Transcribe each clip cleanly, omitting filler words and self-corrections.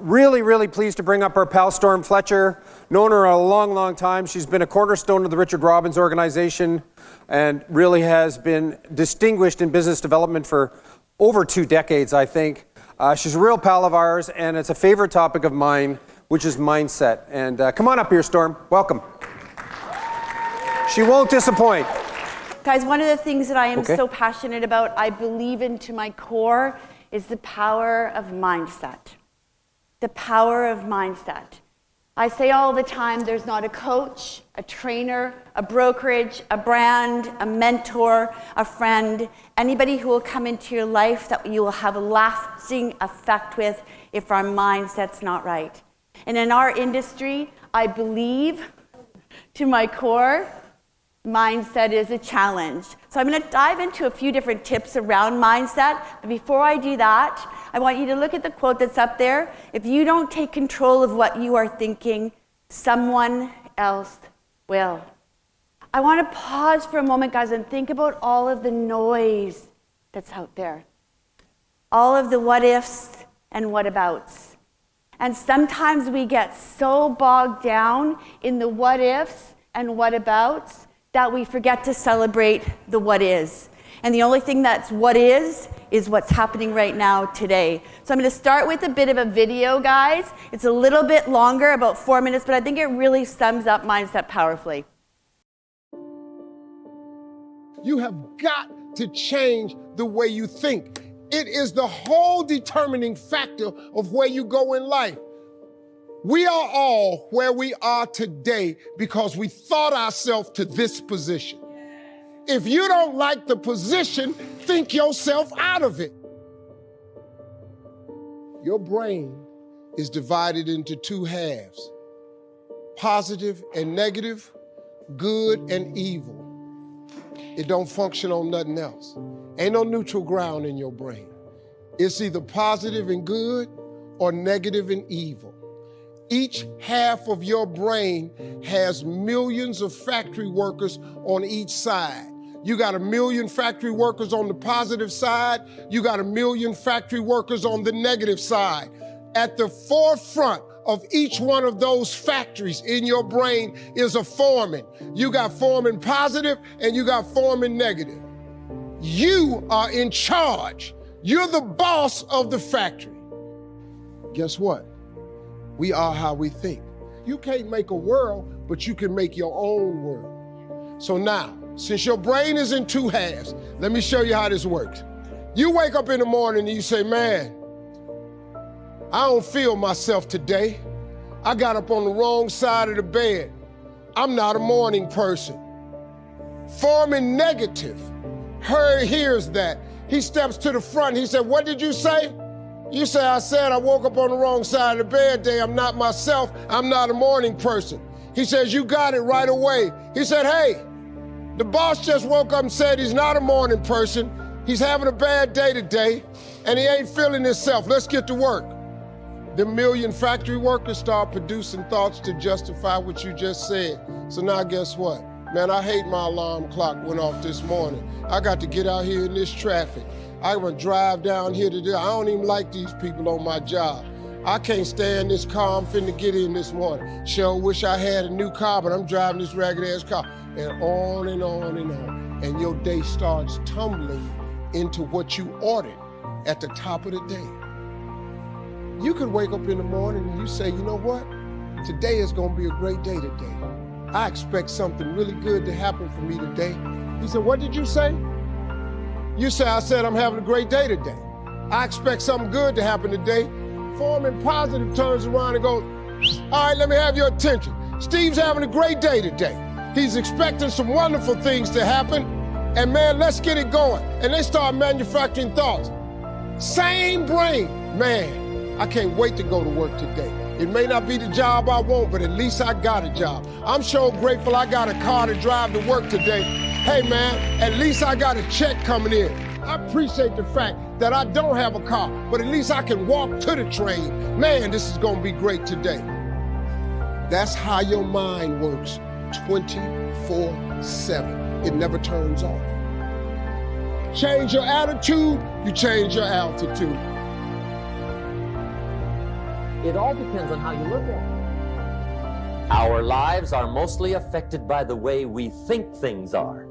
Really pleased to bring up our pal Storm Fletcher. Known her a long time. She's been a cornerstone of the Richard Robbins organization and really has been distinguished in business development for over 2 decades, I think. She's a real pal of ours, and it's a favorite topic of mine, which is mindset. And come on up here, Storm. Welcome. She won't disappoint. Guys, one of the things that I am so passionate about, I believe in to my core, is the power of mindset. The power of mindset. I say all the time, there's not a coach, a trainer, a brokerage, a brand, a mentor, a friend, anybody who will come into your life that you will have a lasting effect with if our mindset's not right. And in our industry, I believe to my core, mindset is a challenge. So I'm going to dive into a few different tips around mindset. But before I do that, I want you to look at the quote that's up there. If you don't take control of what you are thinking, someone else will. I want to pause for a moment, guys, and think about all of the noise that's out there. All of the what ifs and what abouts. And sometimes we get so bogged down in the what ifs and what abouts that we forget to celebrate the what is. And the only thing that's what is what's happening right now today. So I'm going to start with a bit of a video, guys. It's a little bit longer, about 4 minutes, but I think it really sums up mindset powerfully. You have got to change the way you think. It is the whole determining factor of where you go in life. We are all where we are today because we thought ourselves to this position. If you don't like the position, think yourself out of it. Your brain is divided into 2 halves, positive and negative, good and evil. It don't function on nothing else. Ain't no neutral ground in your brain. It's either positive and good or negative and evil. Each half of your brain has millions of factory workers on each side. You got 1 million factory workers on the positive side. You got 1 million factory workers on the negative side. At the forefront of each one of those factories in your brain is a foreman. You got foreman positive and you got foreman negative. You are in charge. You're the boss of the factory. Guess what? We are how we think. You can't make a world, but you can make your own world. So now, since your brain is in 2 halves, let me show you how this works. You wake up in the morning and you say, man, I don't feel myself today. I got up on the wrong side of the bed. I'm not a morning person. Foreman negative hears that. He steps to the front. He said, what did you say? You say, I said I woke up on the wrong side of the bed today. I'm not myself. I'm not a morning person. He says, you got it right away. He said, hey, the boss just woke up and said he's not a morning person. He's having a bad day today, and he ain't feeling himself. Let's get to work. The 1 million factory workers start producing thoughts to justify what you just said. So now guess what? Man, I hate my alarm clock went off this morning. I got to get out here in this traffic. I'm gonna drive down here today. I don't even like these people on my job. I can't stand this car I'm finna get in this morning. Sure wish I had a new car, but I'm driving this ragged ass car. And on and on and on. And your day starts tumbling into what you ordered at the top of the day. You could wake up in the morning and you say, you know what? Today is gonna be a great day today. I expect something really good to happen for me today. He said, what did you say? You say, I said I'm having a great day today. I expect something good to happen today. Foreman positive turns around and goes, all right, let me have your attention. Steve's having a great day today. He's expecting some wonderful things to happen. And man, let's get it going. And they start manufacturing thoughts. Same brain. Man, I can't wait to go to work today. It may not be the job I want, but at least I got a job. I'm so grateful I got a car to drive to work today. Hey man, at least I got a check coming in. I appreciate the fact that I don't have a car, but at least I can walk to the train. Man, this is gonna be great today. That's how your mind works 24/7. It never turns off. Change your attitude, you change your altitude. It all depends on how you look at it. Our lives are mostly affected by the way we think things are,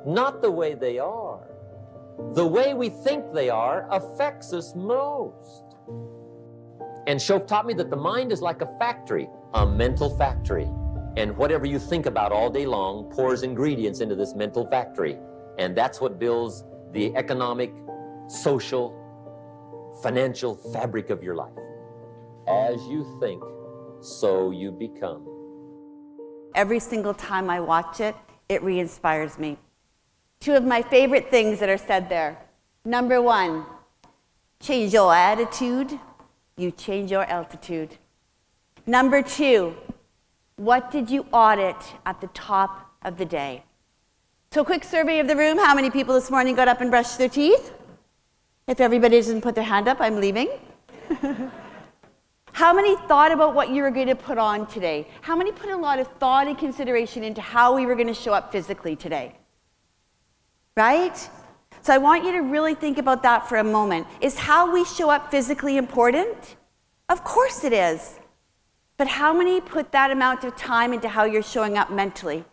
not the way they are. The way we think they are affects us most. And Shoaff taught me that the mind is like a factory, a mental factory. And whatever you think about all day long pours ingredients into this mental factory. And that's what builds the economic, social, financial fabric of your life. As you think, so you become. Every single time I watch it, it re-inspires me. Two of my favorite things that are said there. Number one, change your attitude, you change your altitude. Number two, what did you audit at the top of the day? So quick survey of the room. How many people this morning got up and brushed their teeth? If everybody doesn't put their hand up, I'm leaving. How many thought about what you were going to put on today? How many put a lot of thought and consideration into how we were going to show up physically today? Right? So I want you to really think about that for a moment. Is how we show up physically important? Of course it is. But how many put that amount of time into how you're showing up mentally?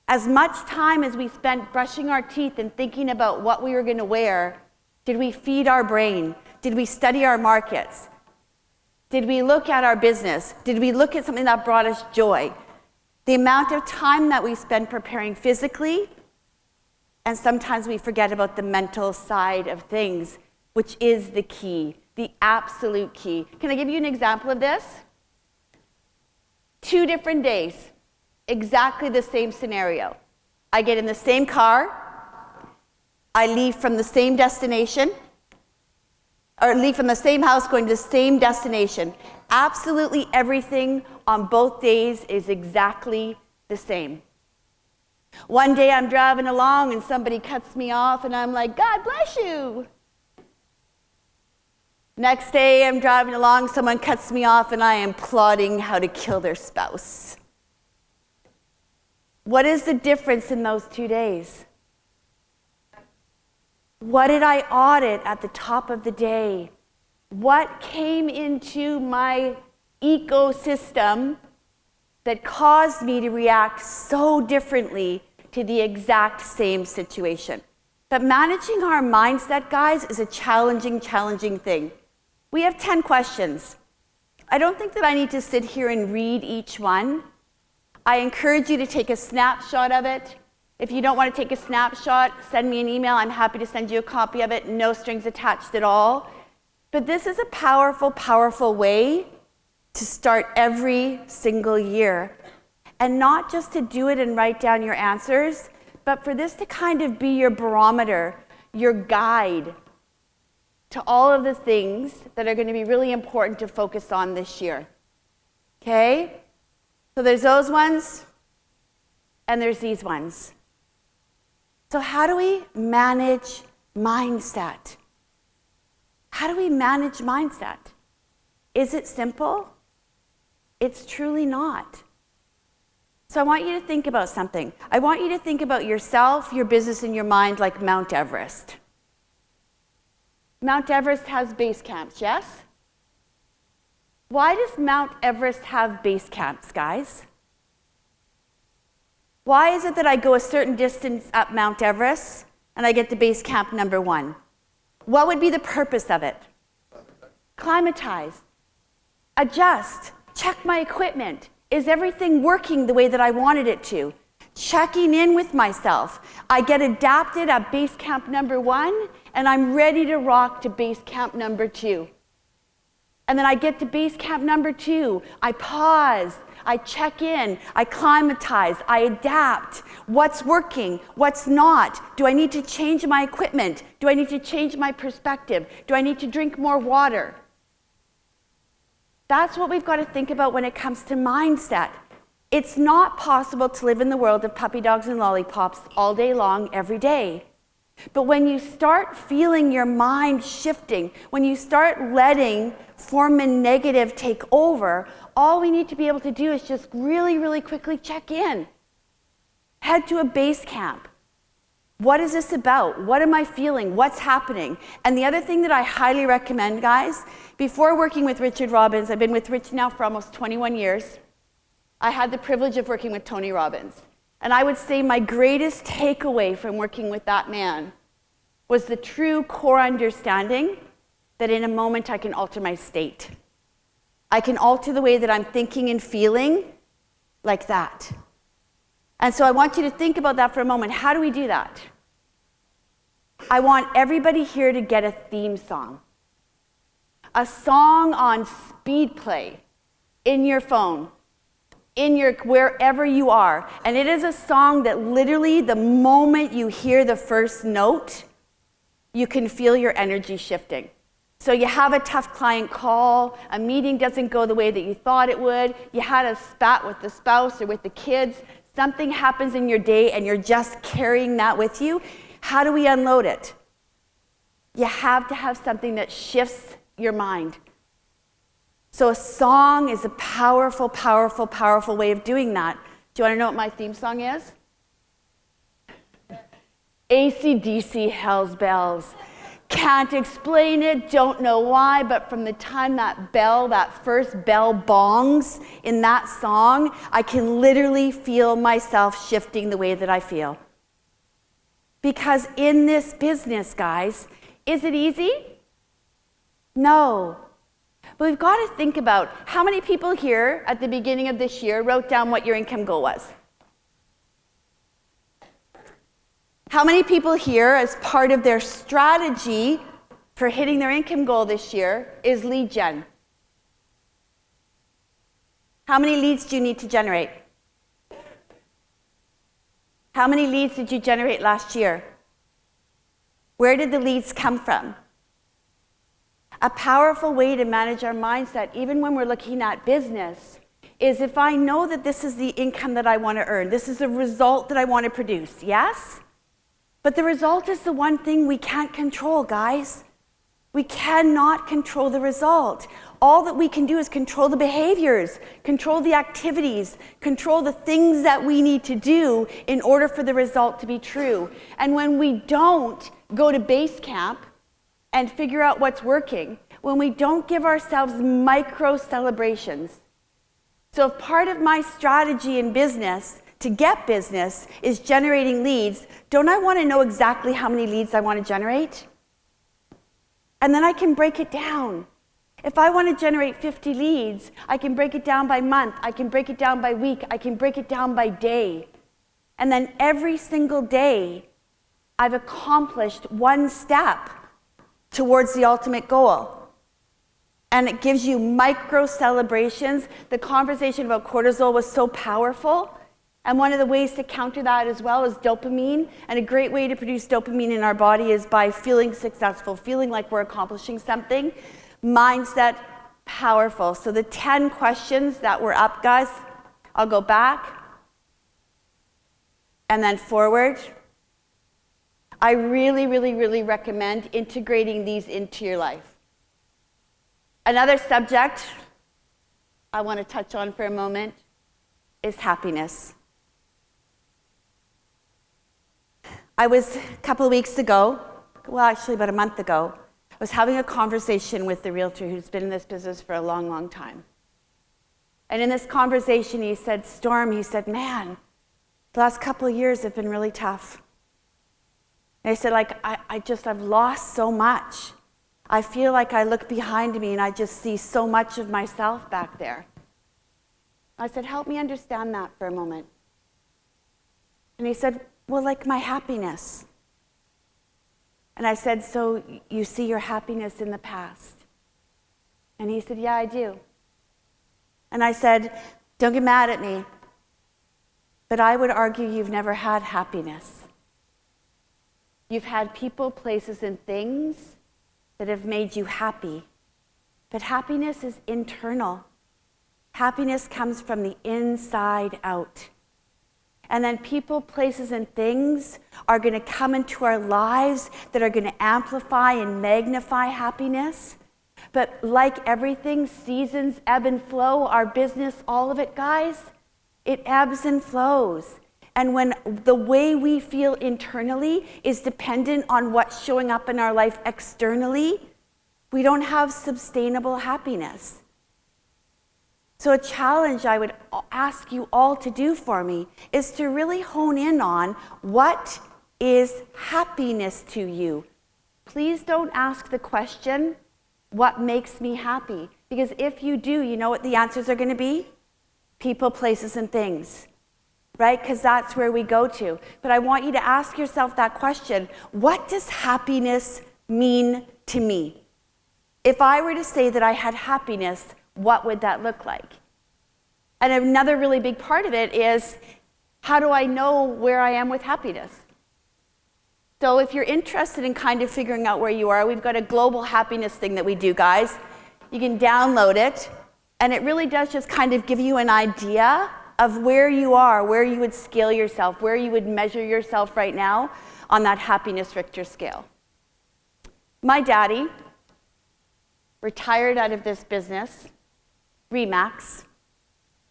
As much time as we spent brushing our teeth and thinking about what we were going to wear, did we feed our brain? Did we study our markets? Did we look at our business? Did we look at something that brought us joy? The amount of time that we spend preparing physically, and sometimes we forget about the mental side of things, which is the key, the absolute key. Can I give you an example of this? 2 different days, exactly the same scenario. I get in the same car, I leave from the same destination, or leave from the same house going to the same destination. Absolutely everything on both days is exactly the same. One day I'm driving along and somebody cuts me off and I'm like, God bless you. Next day I'm driving along, someone cuts me off and I am plotting how to kill their spouse. What is the difference in those 2 days? What did I audit at the top of the day? What came into my ecosystem that caused me to react so differently to the exact same situation? But managing our mindset, guys, is a challenging thing. We have 10 questions. I don't think that I need to sit here and read each one. I encourage you to take a snapshot of it. If you don't want to take a snapshot, send me an email. I'm happy to send you a copy of it. No strings attached at all. But this is a powerful way to start every single year. And not just to do it and write down your answers, but for this to kind of be your barometer, your guide to all of the things that are going to be really important to focus on this year. Okay? So there's those ones, and there's these ones. So how do we manage mindset? How do we manage mindset? Is it simple? It's truly not. So I want you to think about something. I want you to think about yourself, your business, and your mind like Mount Everest. Mount Everest has base camps, yes? Why does Mount Everest have base camps, guys? Why is it that I go a certain distance up Mount Everest and I get to base camp number 1? What would be the purpose of it? Climatize, adjust, check my equipment. Is everything working the way that I wanted it to? Checking in with myself. I get adapted at base camp number 1 and I'm ready to rock to base camp number 2. And then I get to base camp number 2. I pause. I check in, I climatize, I adapt. What's working? What's not? Do I need to change my equipment? Do I need to change my perspective? Do I need to drink more water? That's what we've got to think about when it comes to mindset. It's not possible to live in the world of puppy dogs and lollipops all day long, every day. But when you start feeling your mind shifting, when you start letting form and negative take over, all we need to be able to do is just really quickly check in. Head to a base camp. What is this about? What am I feeling? What's happening? And the other thing that I highly recommend, guys, before working with Richard Robbins, I've been with Rich now for almost 21 years. I had the privilege of working with Tony Robbins. And I would say my greatest takeaway from working with that man was the true core understanding that in a moment I can alter my state. I can alter the way that I'm thinking and feeling like that. And so I want you to think about that for a moment. How do we do that? I want everybody here to get a theme song. A song on speed play in your phone, in your wherever you are. And it is a song that literally the moment you hear the first note, you can feel your energy shifting. So you have a tough client call, a meeting doesn't go the way that you thought it would, you had a spat with the spouse or with the kids, something happens in your day and you're just carrying that with you. How do we unload it? You have to have something that shifts your mind. So a song is a powerful, powerful, powerful way of doing that. Do you want to know what my theme song is? AC/DC Hell's Bells. Can't explain it, don't know why, but from the time that bell, that first bell bongs in that song, I can literally feel myself shifting the way that I feel. Because in this business, guys, is it easy? No. But we've got to think about how many people here at the beginning of this year wrote down what your income goal was? How many people here, as part of their strategy for hitting their income goal this year, is lead gen? How many leads do you need to generate? How many leads did you generate last year? Where did the leads come from? A powerful way to manage our mindset, even when we're looking at business, is if I know that this is the income that I want to earn, this is the result that I want to produce, yes? But the result is the one thing we can't control, guys. We cannot control the result. All that we can do is control the behaviors, control the activities, control the things that we need to do in order for the result to be true. And when we don't go to base camp and figure out what's working, when we don't give ourselves micro celebrations. So if part of my strategy in business to get business is generating leads, don't I want to know exactly how many leads I want to generate? And then I can break it down. If I want to generate 50 leads, I can break it down by month, I can break it down by week, I can break it down by day. And then every single day, I've accomplished one step towards the ultimate goal. And it gives you micro celebrations. The conversation about cortisol was so powerful. And one of the ways to counter that as well is dopamine. And a great way to produce dopamine in our body is by feeling successful, feeling like we're accomplishing something. Mindset, powerful. So the 10 questions that were up, guys, I'll go back and then forward. I really, really, really recommend integrating these into your life. Another subject I want to touch on for a moment is happiness. I was, a couple of weeks ago, well, actually about a month ago, I was having a conversation with the Realtor who's been in this business for a long, long time. And in this conversation, he said, Storm, he said, man, the last couple of years have been really tough. And I said, I've lost so much. I feel like I look behind me and I just see so much of myself back there. I said, help me understand that for a moment. And he said, well, like my happiness. And I said, so you see your happiness in the past? And he said, yeah, I do. And I said, don't get mad at me, but I would argue you've never had happiness. You've had people, places, and things that have made you happy. But happiness is internal. Happiness comes from the inside out. And then people, places, and things are going to come into our lives that are going to amplify and magnify happiness. But like everything, seasons ebb and flow. Our business, all of it, guys, it ebbs and flows. And when the way we feel internally is dependent on what's showing up in our life externally, we don't have sustainable happiness. So a challenge I would ask you all to do for me is to really hone in on what is happiness to you. Please don't ask the question, what makes me happy? Because if you do, you know what the answers are going to be? People, places, and things. Right? Because that's where we go to. But I want you to ask yourself that question. What does happiness mean to me? If I were to say that I had happiness, what would that look like? And another really big part of it is, how do I know where I am with happiness? So if you're interested in kind of figuring out where you are, we've got a global happiness thing that we do, guys. You can download it, and it really does just kind of give you an idea of where you are, where you would scale yourself, where you would measure yourself right now on that happiness Richter scale. My daddy retired out of this business, Remax,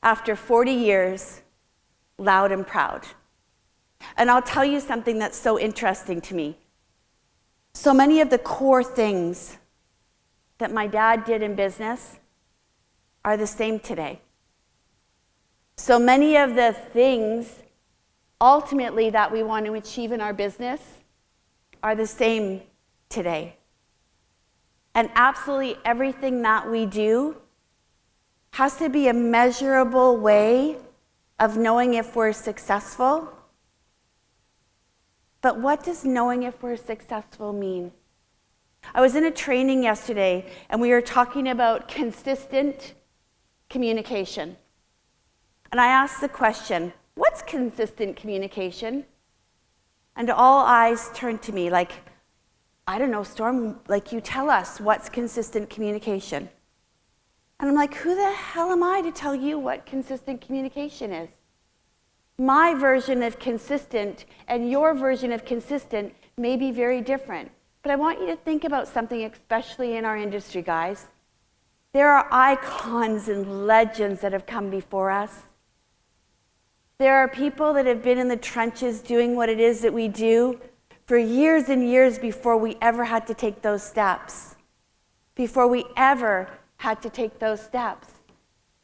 after 40 years, loud and proud. And I'll tell you something that's so interesting to me. So many of the core things that my dad did in business are the same today. So many of the things ultimately that we want to achieve in our business are the same today. And absolutely everything that we do has to be a measurable way of knowing if we're successful. But what does knowing if we're successful mean? I was in a training yesterday, and we were talking about consistent communication. And I asked the question, what's consistent communication? And all eyes turned to me like, I don't know, Storm, like you tell us what's consistent communication. And I'm like, who the hell am I to tell you what consistent communication is? My version of consistent and your version of consistent may be very different. But I want you to think about something, especially in our industry, guys. There are icons and legends that have come before us. There are people that have been in the trenches doing what it is that we do for years and years before we ever had to take those steps. Before we ever had to take those steps.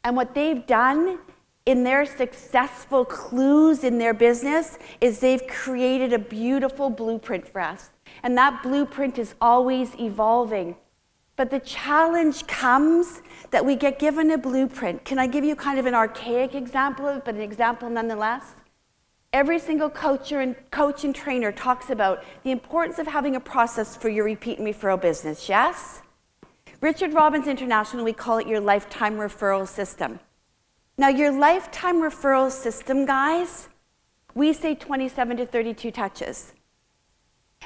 And what they've done in their successful clues in their business is they've created a beautiful blueprint for us. And that blueprint is always evolving. But the challenge comes that we get given a blueprint. Can I give you kind of an archaic example of it, but an example nonetheless? Every single coach and trainer talks about the importance of having a process for your repeat and referral business, yes? Richard Robbins International, we call it your lifetime referral system. Now, your lifetime referral system, guys, we say 27 to 32 touches.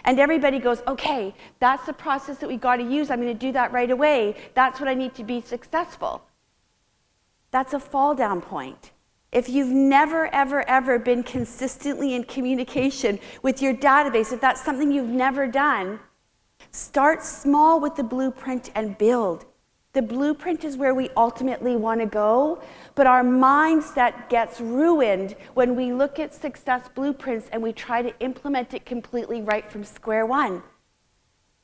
And everybody goes, okay, that's the process that we got to use. I'm going to do that right away. That's what I need to be successful. That's a fall down point. If you've never, ever, ever been consistently in communication with your database, if that's something you've never done, start small with the blueprint and build. The blueprint is where we ultimately want to go, but our mindset gets ruined when we look at success blueprints and we try to implement it completely right from square one.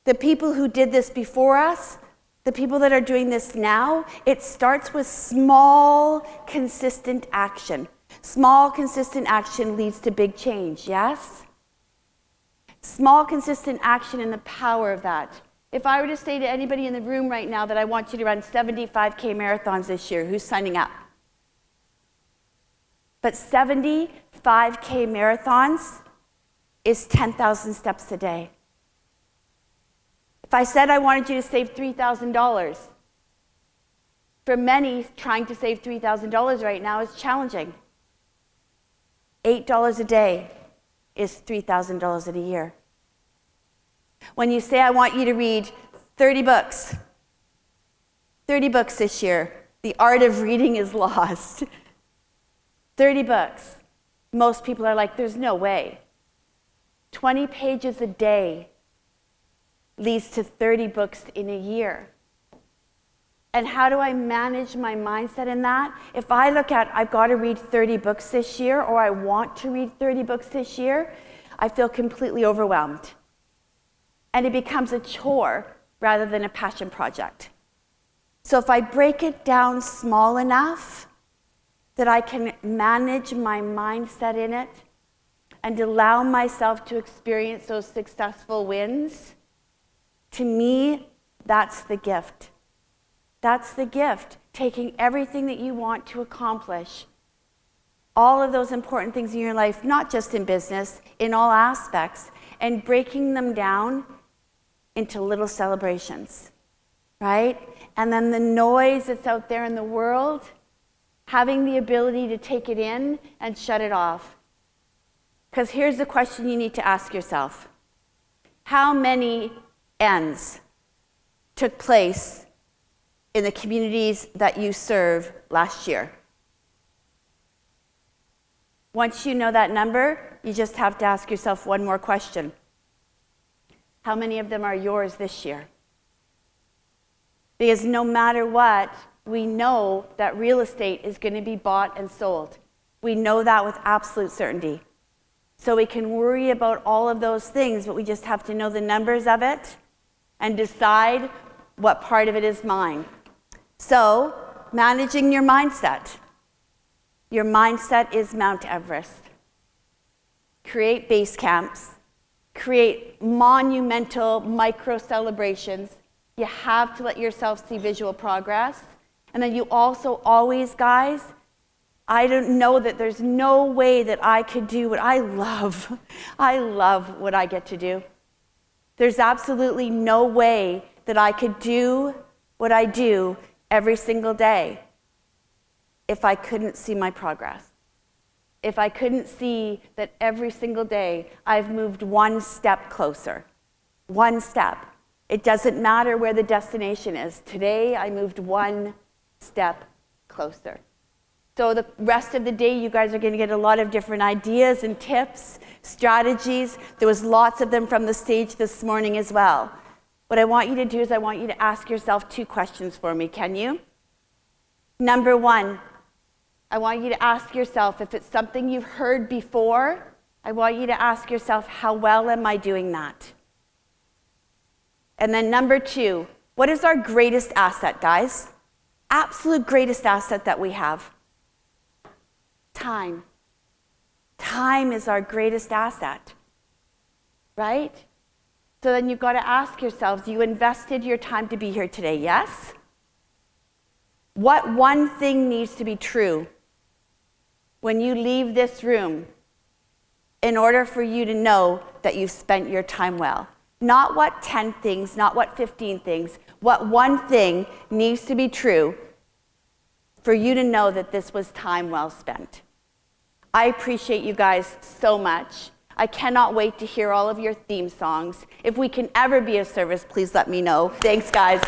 The people who did this before us, the people that are doing this now, it starts with small, consistent action. Small, consistent action leads to big change, yes? Small, consistent action and the power of that. If I were to say to anybody in the room right now that I want you to run 75K marathons this year, who's signing up? But 75K marathons is 10,000 steps a day. If I said I wanted you to save $3,000, for many, trying to save $3,000 right now is challenging. $8 a day is $3,000 in a year. When you say, I want you to read 30 books this year, the art of reading is lost. 30 books. Most people are like, there's no way. 20 pages a day leads to 30 books in a year. And how do I manage my mindset in that? If I look at, I've got to read 30 books this year, or I want to read 30 books this year, I feel completely overwhelmed. And it becomes a chore rather than a passion project. So if I break it down small enough that I can manage my mindset in it and allow myself to experience those successful wins, to me, that's the gift. That's the gift, taking everything that you want to accomplish, all of those important things in your life, not just in business, in all aspects, and breaking them down into little celebrations, right? And then the noise that's out there in the world, having the ability to take it in and shut it off. Because here's the question you need to ask yourself. How many ends took place in the communities that you serve last year? Once you know that number, you just have to ask yourself one more question. How many of them are yours this year? Because no matter what, we know that real estate is going to be bought and sold. We know that with absolute certainty. So we can worry about all of those things, but we just have to know the numbers of it and decide what part of it is mine. So, managing your mindset. Your mindset is Mount Everest. Create base camps. Create monumental micro celebrations. You have to let yourself see visual progress. And then you also always, guys, I don't know that there's no way that I could do what I love. I love what I get to do. There's absolutely no way that I could do what I do every single day if I couldn't see my progress. If I couldn't see that every single day I've moved one step closer. One step. It doesn't matter where the destination is. Today I moved one step closer. So the rest of the day, you guys are going to get a lot of different ideas and tips, strategies. There was lots of them from the stage this morning as well. What I want you to do is I want you to ask yourself 2 questions for me. Can you? Number 1, I want you to ask yourself, if it's something you've heard before, I want you to ask yourself, how well am I doing that? And then number 2, what is our greatest asset, guys? Absolute greatest asset that we have. Time. Time is our greatest asset, right? So then you've got to ask yourselves, you invested your time to be here today, yes? What one thing needs to be true when you leave this room in order for you to know that you've spent your time well? Not what 10 things, not what 15 things. What one thing needs to be true for you to know that this was time well spent. I appreciate you guys so much. I cannot wait to hear all of your theme songs. If we can ever be of service, please let me know. Thanks, guys.